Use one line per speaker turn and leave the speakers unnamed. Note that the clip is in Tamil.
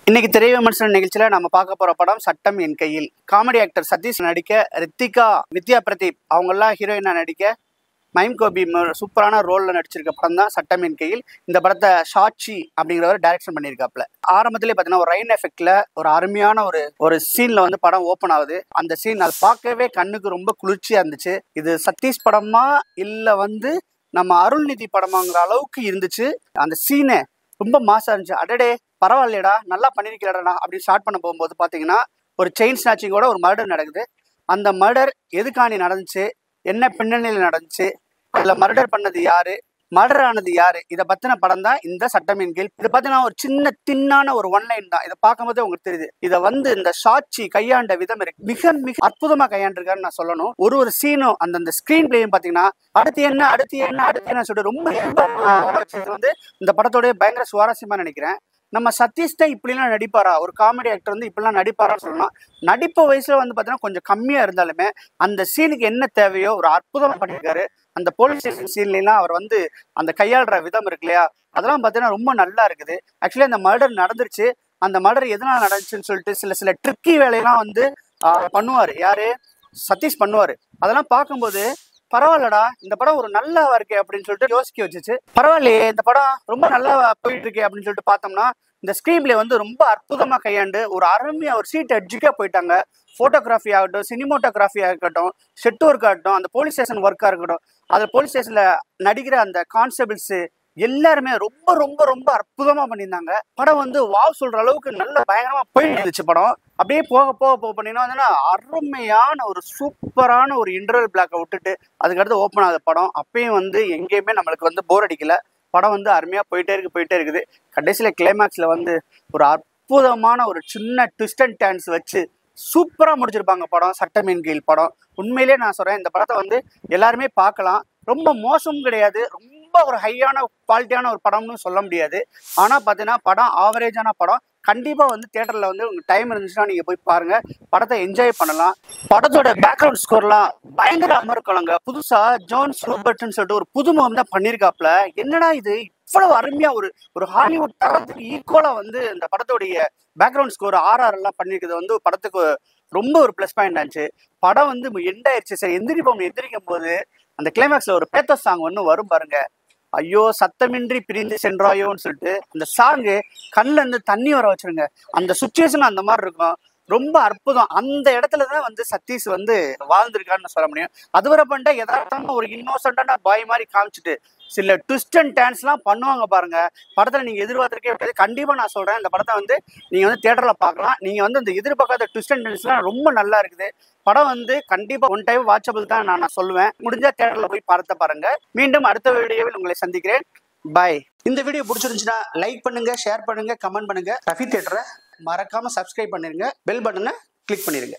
இன்னைக்கு திரை விமர்சன நிகழ்ச்சியில நம்ம பார்க்க போற படம் சட்டம் என் கையில். காமெடி ஆக்டர் சதீஷ் நடிக்க, ரித்திகா, வித்யா பிரதீப் அவங்கெல்லாம் ஹீரோயினா நடிக்க, மைம் கோபி சூப்பரான ரோல்ல நடிச்சிருக்க படம் தான் சட்டம் என் கையில். இந்த படத்தை ஷாட்சி அப்படிங்கிறவர் டைரக்ஷன் பண்ணியிருக்காப்ல. ஆரம்பத்திலே பார்த்தீங்கன்னா ஒரு ரெயின் எஃபெக்ட்ல ஒரு அருமையான ஒரு சீன்ல வந்து படம் ஓப்பன் ஆகுது. அந்த சீன் அது பார்க்கவே கண்ணுக்கு ரொம்ப குளிர்ச்சியா இருந்துச்சு. இது சதீஷ் படமா இல்ல வந்து நம்ம அருள்நிதி படமாங்கிற அளவுக்கு இருந்துச்சு. அந்த சீனு ரொம்ப மாசா இருந்துச்சு. அடடே பரவாயில்லையடா, நல்லா பண்ணியிருக்கிறடா அப்படின்னு ஸ்டார்ட் பண்ண போகும்போது பார்த்தீங்கன்னா ஒரு செயின் ஸ்நாச்சிங்கோட ஒரு மர்டர் நடக்குது. அந்த மர்டர் எதுக்காண்டி நடந்துச்சு, என்ன பின்னணியில் நடந்துச்சு, அதில் மர்டர் பண்ணது யாரு, மர்டர் ஆனது யாரு, இதை பற்றின படம் தான் இந்த சட்டம் என் கையில். இது பார்த்தீங்கன்னா ஒரு சின்ன தின்னான ஒரு ஒன்லைன் தான். இதை பார்க்கும்போதே உங்களுக்கு தெரியுது. இதை வந்து இந்த ஷாட்சி கையாண்ட விதம் இருக்கு, மிக மிக அற்புதமாக கையாண்டிருக்காருன்னு நான் சொல்லணும். ஒரு சீனும் அந்த ஸ்கிரீன் பிளேயும் பார்த்தீங்கன்னா அடுத்து என்ன சொல்லிட்டு ரொம்ப வந்து இந்த படத்தோடய பயங்கர சுவாரஸ்யமா நினைக்கிறேன். நம்ம சதீஷ் தான் இப்படிலாம் நடிப்பாரா, ஒரு காமெடி ஆக்டர் வந்து இப்படிலாம் நடிப்பாரான்னு சொல்லலாம். நடிப்பு வயசுல வந்து பார்த்தீங்கன்னா கொஞ்சம் கம்மியா இருந்தாலுமே அந்த சீனுக்கு என்ன தேவையோ ஒரு அற்புதமா பண்ணியிருக்காரு. அந்த போலீஸ் ஸ்டேஷன் சீன்லாம் அவர் வந்து அந்த கையாளுற விதம் இருக்கு இல்லையா, அதெல்லாம் பார்த்தீங்கன்னா ரொம்ப நல்லா இருக்குது. ஆக்சுவலி அந்த மர்டர் நடந்துருச்சு. அந்த மர்டர் எதனால நடந்துச்சுன்னு சொல்லிட்டு சில ட்ரிக்கி வேலையெல்லாம் வந்து பண்ணுவார். யாரு, சதீஷ் பண்ணுவார். அதெல்லாம் பார்க்கும்போது பரவாயில்லடா, இந்த படம் ஒரு நல்லா இருக்கே அப்படின்னு சொல்லிட்டு யோசிக்க வச்சுச்சு. பரவாயில்லையே, இந்த படம் ரொம்ப நல்லா போயிட்டு இருக்கே அப்படின்னு சொல்லிட்டு பார்த்தோம்னா இந்த ஸ்கிரீன் பிளே வந்து ரொம்ப அற்புதமா கையாண்டு ஒரு அருமையா ஒரு சீட் எட்ஜுக்கா போயிட்டாங்க. போட்டோகிராஃபி ஆகட்டும், சினிமோட்டோகிராஃபி ஆகட்டும், செட் ஒர்க் ஆகட்டும், அந்த போலீஸ் ஸ்டேஷன் ஒர்க்கா இருக்கட்டும், அது போலீஸ் ஸ்டேஷன்ல நடிக்கிற அந்த கான்ஸ்டபிள்ஸ் எல்லாருமே ரொம்ப ரொம்ப ரொம்ப அற்புதமா பண்ணியிருந்தாங்க. படம் வந்து வாவ் சொல்ற அளவுக்கு நல்ல பயங்கரமா போயிட்டு இருந்துச்சு படம். அப்படியே போக பண்ணினா அருமையான ஒரு சூப்பரான ஒரு இன்டர்வல் பிளாக்கை விட்டுட்டு அதுக்கடுத்து ஓப்பன் ஆகுது படம். அப்பயும் வந்து எங்கேயுமே நம்மளுக்கு வந்து போர் அடிக்கல. படம் வந்து அருமையா போயிட்டே இருக்குது. கடைசியில கிளைமேக்ஸ்ல வந்து ஒரு அற்புதமான ஒரு சின்ன ட்விஸ்ட் அண்ட் டர்ன்ஸ் வச்சு சூப்பரா முடிச்சிருப்பாங்க படம். சட்டம் என் கையில் படம் உண்மையிலேயே நான் சொல்றேன், இந்த படத்தை வந்து எல்லாருமே பார்க்கலாம். ரொம்ப மோசமும் கிடையாது, ரொம்ப ஒரு ஹையான குவாலிட்டியான ஒரு படம்னு சொல்ல முடியாது. ஆனா பார்த்தீங்கன்னா படம் ஆவரேஜான படம். கண்டிப்பா வந்து தியேட்டர்ல வந்து உங்களுக்கு டைம் இருந்துச்சுன்னா நீங்க போய் பாருங்க, படத்தை என்ஜாய் பண்ணலாம். படத்தோட பேக்ரவுண்ட் ஸ்கோர்லாம் பயங்கர அமர்க்கலங்க. புதுசா ஜோன்ஸ் ரோபர்ட்னு சொல்லிட்டு ஒரு புதுமுகம் தான் பண்ணியிருக்காப்ல. என்னடா இது இவ்வளவு அருமையா ஒரு ஹாலிவுட் தரத்துக்கு ஈக்குவலா வந்து இந்த படத்தோடைய பேக்ரவுண்ட் ஸ்கோர் RR எல்லாம் பண்ணிருக்கிறது வந்து படத்துக்கு ரொம்ப ஒரு பிளஸ் பாயிண்ட் ஆச்சு. படம் வந்து எண்ட் ஆயிடுச்சு. சரி எந்திரிக்கும் போது அந்த கிளைமேக்ஸ்ல ஒரு பேத்தஸ் சாங் ஒன்று வரும் பாருங்க. ஐயோ சத்தமின்றி பிரிந்து சென்றாயோன்னு சொல்லிட்டு அந்த சாங்கு கண்ணுல இருந்து தண்ணி வர வச்சிருங்க. அந்த சுச்சுவேஷன் அந்த மாதிரி இருக்கும். ரொம்ப அற்புதம். அந்த இடத்துலதான் வந்து சதீஷ் வந்து வாழ்ந்திருக்கான்னு சொல்ல முடியும். அதுவரை பண்ணிட்டா யதார்த்தமா ஒரு இன்னோசன்டான பாய் மாதிரி காமிச்சிட்டு சில ட்விஸ்ட் அண்ட் டர்ன்ஸ் எல்லாம் பண்ணுவாங்க பாருங்க. படத்துல நீங்க எதிர்பார்த்திருக்கே முடியாது. கண்டிப்பா நான் சொல்றேன், இந்த படத்தை வந்து நீங்க வந்து தியேட்டர்ல பார்க்கலாம். நீங்க வந்து இந்த எதிர்பார்க்காத ட்விஸ்ட் அண்ட் டர்ன்ஸ் எல்லாம் ரொம்ப நல்லா இருக்குது. படம் வந்து கண்டிப்பா ஒன் டைம் வாட்சபிள் தான் நான் சொல்லுவேன். முடிஞ்சா தியேட்டர்ல போய் பார்த்து பாருங்க. மீண்டும் அடுத்த வீடியோவில் உங்களை சந்திக்கிறேன். பாய். இந்த வீடியோ பிடிச்சிருந்துச்சுன்னா லைக் பண்ணுங்க, ஷேர் பண்ணுங்க, கமெண்ட் பண்ணுங்க. ரஃபி தியேட்டரை மறக்காம சப்ஸ்கிரைப் பண்ணிருங்க. பெல் பட்டனை கிளிக் பண்ணிருங்க.